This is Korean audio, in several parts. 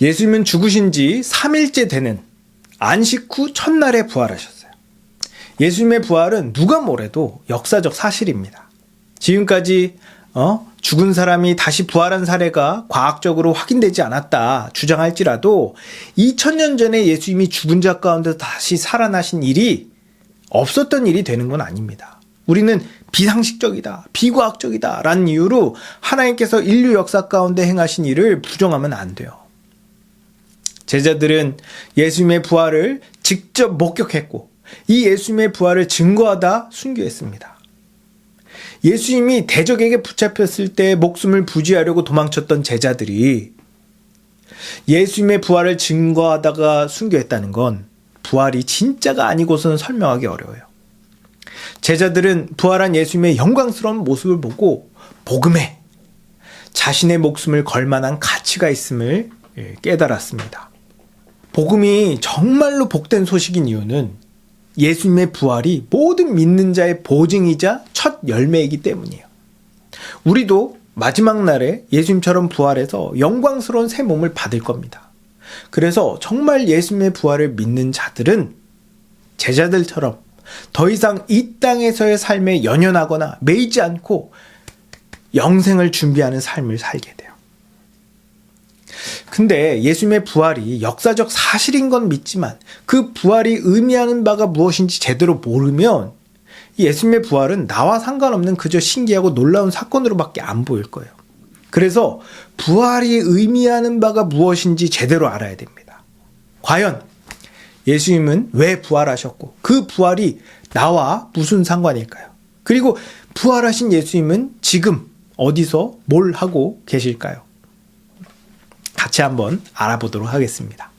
예수님은 죽으신 지 3일째 되는 안식 후 첫날에 부활하셨어요. 예수님의 부활은 누가 뭐래도 역사적 사실입니다. 지금까지 죽은 사람이 다시 부활한 사례가 과학적으로 확인되지 않았다 주장할지라도 2000년 전에 예수님이 죽은 자 가운데서 다시 살아나신 일이 없었던 일이 되는 건 아닙니다. 우리는 비상식적이다, 비과학적이다 라는 이유로 하나님께서 인류 역사 가운데 행하신 일을 부정하면 안 돼요. 제자들은 예수님의 부활을 직접 목격했고 이 예수님의 부활을 증거하다 순교했습니다. 예수님이 대적에게 붙잡혔을 때 목숨을 부지하려고 도망쳤던 제자들이 예수님의 부활을 증거하다가 순교했다는 건 부활이 진짜가 아니고서는 설명하기 어려워요. 제자들은 부활한 예수님의 영광스러운 모습을 보고 복음에 자신의 목숨을 걸 만한 가치가 있음을 깨달았습니다. 복음이 정말로 복된 소식인 이유는 예수님의 부활이 모든 믿는 자의 보증이자 첫 열매이기 때문이에요. 우리도 마지막 날에 예수님처럼 부활해서 영광스러운 새 몸을 받을 겁니다. 그래서 정말 예수님의 부활을 믿는 자들은 제자들처럼 더 이상 이 땅에서의 삶에 연연하거나 매이지 않고 영생을 준비하는 삶을 살게 돼요. 근데 예수님의 부활이 역사적 사실인 건 믿지만 그 부활이 의미하는 바가 무엇인지 제대로 모르면 예수님의 부활은 나와 상관없는 그저 신기하고 놀라운 사건으로밖에 안 보일 거예요. 그래서 부활이 의미하는 바가 무엇인지 제대로 알아야 됩니다. 과연 예수님은 왜 부활하셨고 그 부활이 나와 무슨 상관일까요? 그리고 부활하신 예수님은 지금 어디서 뭘 하고 계실까요? 같이 한번 알아보도록 하겠습니다.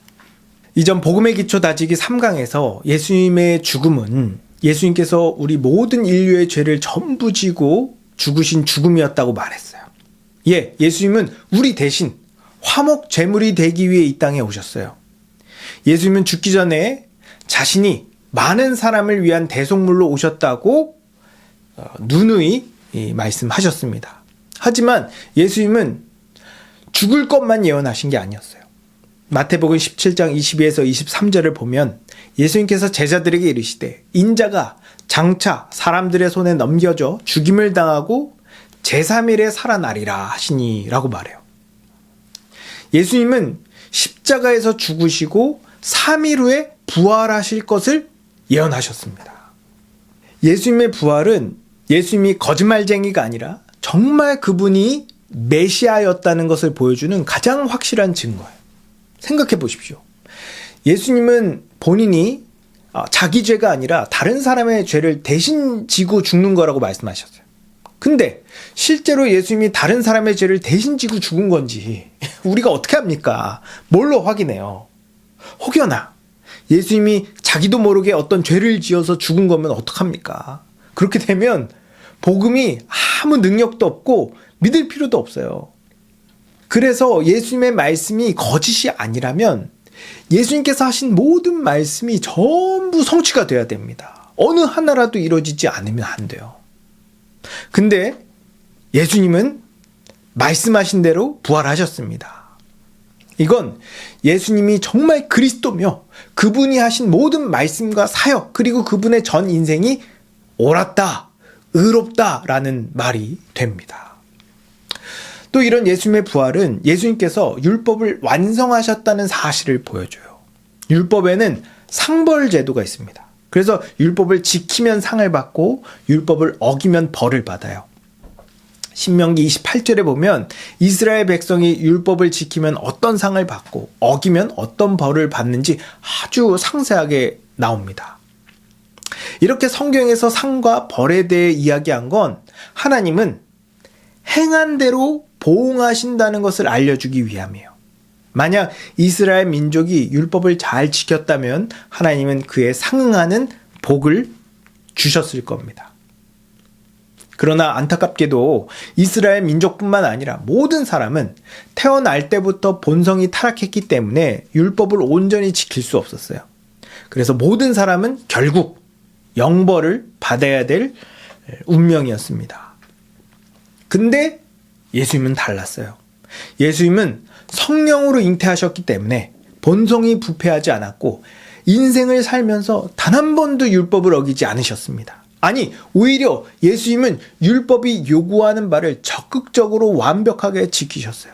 이전 복음의 기초 다지기 3강에서 예수님의 죽음은 예수님께서 우리 모든 인류의 죄를 전부 지고 죽으신 죽음이었다고 말했어요. 예수님은 우리 대신 화목 제물이 되기 위해 이 땅에 오셨어요. 예수님은 죽기 전에 자신이 많은 사람을 위한 대속물로 오셨다고 누누이 말씀하셨습니다. 하지만 예수님은 죽을 것만 예언하신 게 아니었어요. 마태복음 17장 22에서 23절을 보면 예수님께서 제자들에게 이르시되 인자가 장차 사람들의 손에 넘겨져 죽임을 당하고 제3일에 살아나리라 하시니 라고 말해요. 예수님은 십자가에서 죽으시고 3일 후에 부활하실 것을 예언하셨습니다. 예수님의 부활은 예수님이 거짓말쟁이가 아니라 정말 그분이 메시아였다는 것을 보여주는 가장 확실한 증거예요. 생각해 보십시오. 예수님은 본인이 자기 죄가 아니라 다른 사람의 죄를 대신 지고 죽는 거라고 말씀하셨어요. 근데 실제로 예수님이 다른 사람의 죄를 대신 지고 죽은 건지 우리가 어떻게 합니까? 뭘로 확인해요? 혹여나 예수님이 자기도 모르게 어떤 죄를 지어서 죽은 거면 어떡합니까? 그렇게 되면 복음이 아무 능력도 없고 믿을 필요도 없어요. 그래서 예수님의 말씀이 거짓이 아니라면 예수님께서 하신 모든 말씀이 전부 성취가 돼야 됩니다. 어느 하나라도 이루어지지 않으면 안 돼요. 근데 예수님은 말씀하신 대로 부활하셨습니다. 이건 예수님이 정말 그리스도며 그분이 하신 모든 말씀과 사역 그리고 그분의 전 인생이 옳았다, 의롭다라는 말이 됩니다. 또 이런 예수님의 부활은 예수님께서 율법을 완성하셨다는 사실을 보여줘요. 율법에는 상벌 제도가 있습니다. 그래서 율법을 지키면 상을 받고 율법을 어기면 벌을 받아요. 신명기 28절에 보면 이스라엘 백성이 율법을 지키면 어떤 상을 받고 어기면 어떤 벌을 받는지 아주 상세하게 나옵니다. 이렇게 성경에서 상과 벌에 대해 이야기한 건 하나님은 행한 대로 보응하신다는 것을 알려주기 위함이에요. 만약 이스라엘 민족이 율법을 잘 지켰다면 하나님은 그에 상응하는 복을 주셨을 겁니다. 그러나 안타깝게도 이스라엘 민족뿐만 아니라 모든 사람은 태어날 때부터 본성이 타락했기 때문에 율법을 온전히 지킬 수 없었어요. 그래서 모든 사람은 결국 영벌을 받아야 될 운명이었습니다. 근데 예수님은 달랐어요. 예수님은 성령으로 잉태하셨기 때문에 본성이 부패하지 않았고 인생을 살면서 단 한 번도 율법을 어기지 않으셨습니다. 아니, 오히려 예수님은 율법이 요구하는 바를 적극적으로 완벽하게 지키셨어요.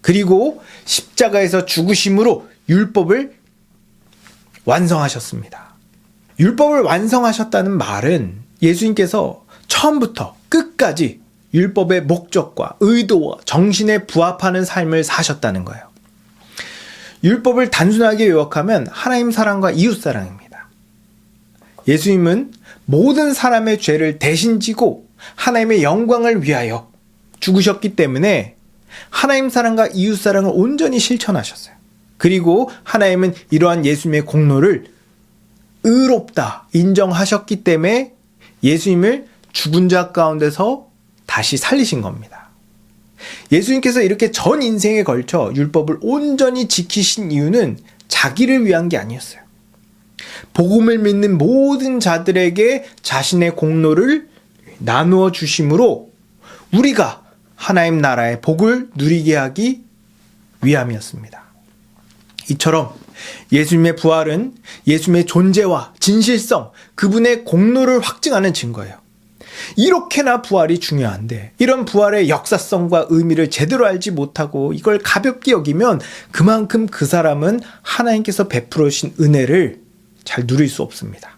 그리고 십자가에서 죽으심으로 율법을 완성하셨습니다. 율법을 완성하셨다는 말은 예수님께서 처음부터 끝까지 율법의 목적과 의도와 정신에 부합하는 삶을 사셨다는 거예요. 율법을 단순하게 요약하면 하나님 사랑과 이웃 사랑입니다. 예수님은 모든 사람의 죄를 대신 지고 하나님의 영광을 위하여 죽으셨기 때문에 하나님 사랑과 이웃 사랑을 온전히 실천하셨어요. 그리고 하나님은 이러한 예수님의 공로를 의롭다 인정하셨기 때문에 예수님을 죽은 자 가운데서 다시 살리신 겁니다. 예수님께서 이렇게 전 인생에 걸쳐 율법을 온전히 지키신 이유는 자기를 위한 게 아니었어요. 복음을 믿는 모든 자들에게 자신의 공로를 나누어 주심으로 우리가 하나님 나라의 복을 누리게 하기 위함이었습니다. 이처럼 예수님의 부활은 예수님의 존재와 진실성, 그분의 공로를 확증하는 증거예요. 이렇게나 부활이 중요한데 이런 부활의 역사성과 의미를 제대로 알지 못하고 이걸 가볍게 여기면 그만큼 그 사람은 하나님께서 베풀어 주신 은혜를 잘 누릴 수 없습니다.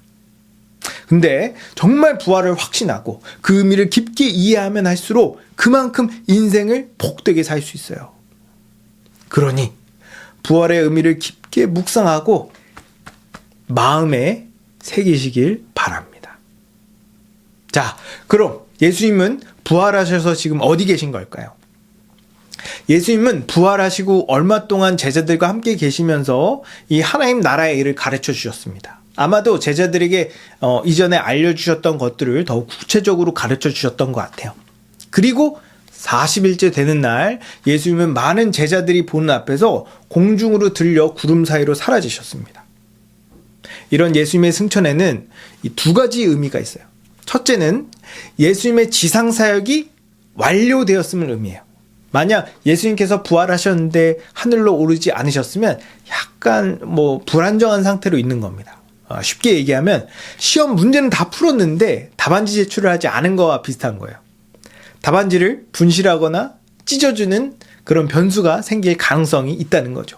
근데 정말 부활을 확신하고 그 의미를 깊게 이해하면 할수록 그만큼 인생을 복되게 살 수 있어요. 그러니 부활의 의미를 깊게 묵상하고 마음에 새기시길 바랍니다. 자, 그럼 예수님은 부활하셔서 지금 어디 계신 걸까요? 예수님은 부활하시고 얼마 동안 제자들과 함께 계시면서 이 하나님 나라의 일을 가르쳐 주셨습니다. 아마도 제자들에게 이전에 알려주셨던 것들을 더욱 구체적으로 가르쳐 주셨던 것 같아요. 그리고 40일째 되는 날 예수님은 많은 제자들이 보는 앞에서 공중으로 들려 구름 사이로 사라지셨습니다. 이런 예수님의 승천에는 이 두 가지 의미가 있어요. 첫째는 예수님의 지상사역이 완료되었음을 의미해요. 만약 예수님께서 부활하셨는데 하늘로 오르지 않으셨으면 약간 불안정한 상태로 있는 겁니다. 쉽게 얘기하면 시험 문제는 다 풀었는데 답안지 제출을 하지 않은 거와 비슷한 거예요. 답안지를 분실하거나 찢어주는 그런 변수가 생길 가능성이 있다는 거죠.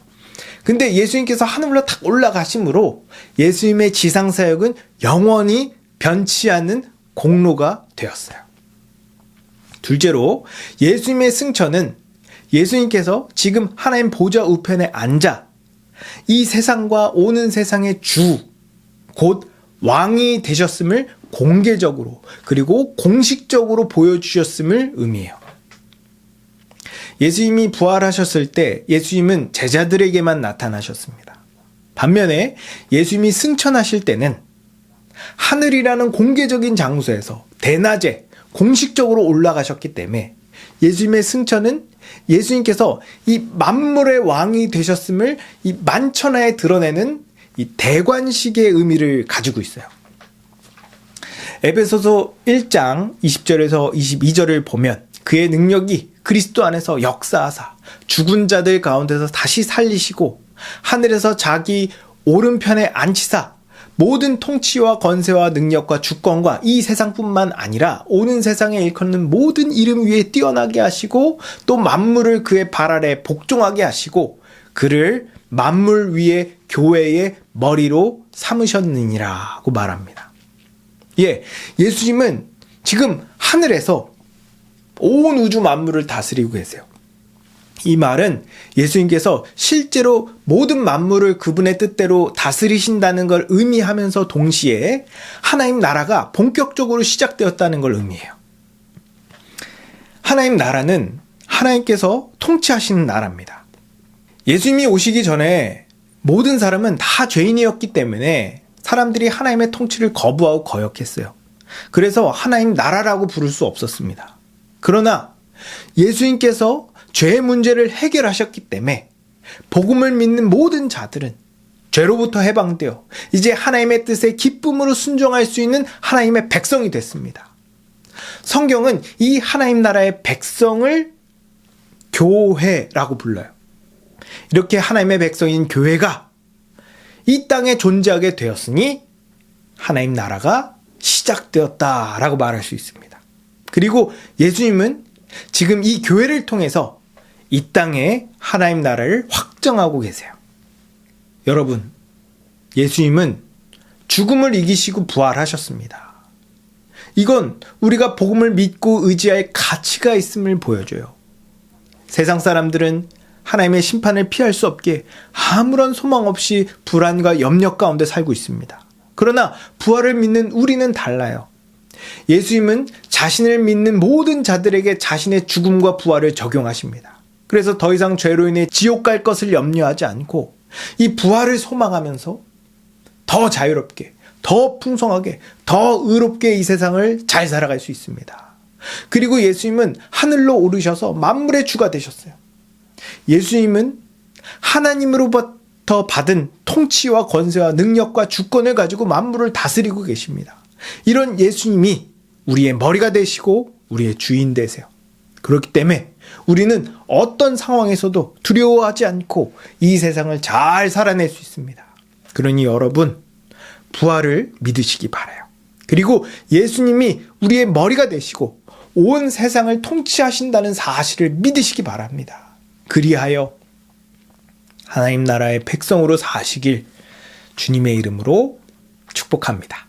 근데 예수님께서 하늘로 탁 올라가심으로 예수님의 지상사역은 영원히 변치 않는 공로가 되었어요. 둘째로 예수님의 승천은 예수님께서 지금 하나님 보좌 우편에 앉아 이 세상과 오는 세상의 주, 곧 왕이 되셨음을 공개적으로 그리고 공식적으로 보여주셨음을 의미해요. 예수님이 부활하셨을 때 예수님은 제자들에게만 나타나셨습니다. 반면에 예수님이 승천하실 때는 하늘이라는 공개적인 장소에서 대낮에 공식적으로 올라가셨기 때문에 예수님의 승천은 예수님께서 이 만물의 왕이 되셨음을 이 만천하에 드러내는 이 대관식의 의미를 가지고 있어요. 에베소서 1장 20절에서 22절을 보면 그의 능력이 그리스도 안에서 역사하사 죽은 자들 가운데서 다시 살리시고 하늘에서 자기 오른편에 앉히사 모든 통치와 권세와 능력과 주권과 이 세상뿐만 아니라 오는 세상에 일컫는 모든 이름 위에 뛰어나게 하시고 또 만물을 그의 발 아래 복종하게 하시고 그를 만물 위에 교회의 머리로 삼으셨느니라고 말합니다. 예수님은 지금 하늘에서 온 우주 만물을 다스리고 계세요. 이 말은 예수님께서 실제로 모든 만물을 그분의 뜻대로 다스리신다는 걸 의미하면서 동시에 하나님 나라가 본격적으로 시작되었다는 걸 의미해요. 하나님 나라는 하나님께서 통치하시는 나라입니다. 예수님이 오시기 전에 모든 사람은 다 죄인이었기 때문에 사람들이 하나님의 통치를 거부하고 거역했어요. 그래서 하나님 나라라고 부를 수 없었습니다. 그러나 예수님께서 죄의 문제를 해결하셨기 때문에 복음을 믿는 모든 자들은 죄로부터 해방되어 이제 하나님의 뜻에 기쁨으로 순종할 수 있는 하나님의 백성이 됐습니다. 성경은 이 하나님 나라의 백성을 교회라고 불러요. 이렇게 하나님의 백성인 교회가 이 땅에 존재하게 되었으니 하나님 나라가 시작되었다라고 말할 수 있습니다. 그리고 예수님은 지금 이 교회를 통해서 이 땅에 하나님 나라를 확정하고 계세요. 여러분, 예수님은 죽음을 이기시고 부활하셨습니다. 이건 우리가 복음을 믿고 의지할 가치가 있음을 보여줘요. 세상 사람들은 하나님의 심판을 피할 수 없게 아무런 소망 없이 불안과 염려 가운데 살고 있습니다. 그러나 부활을 믿는 우리는 달라요. 예수님은 자신을 믿는 모든 자들에게 자신의 죽음과 부활을 적용하십니다. 그래서 더 이상 죄로 인해 지옥 갈 것을 염려하지 않고 이 부활을 소망하면서 더 자유롭게, 더 풍성하게, 더 의롭게 이 세상을 잘 살아갈 수 있습니다. 그리고 예수님은 하늘로 오르셔서 만물의 주가 되셨어요. 예수님은 하나님으로부터 받은 통치와 권세와 능력과 주권을 가지고 만물을 다스리고 계십니다. 이런 예수님이 우리의 머리가 되시고 우리의 주인 되세요. 그렇기 때문에 우리는 어떤 상황에서도 두려워하지 않고 이 세상을 잘 살아낼 수 있습니다. 그러니 여러분, 부활을 믿으시기 바라요. 그리고 예수님이 우리의 머리가 되시고 온 세상을 통치하신다는 사실을 믿으시기 바랍니다. 그리하여 하나님 나라의 백성으로 사시길 주님의 이름으로 축복합니다.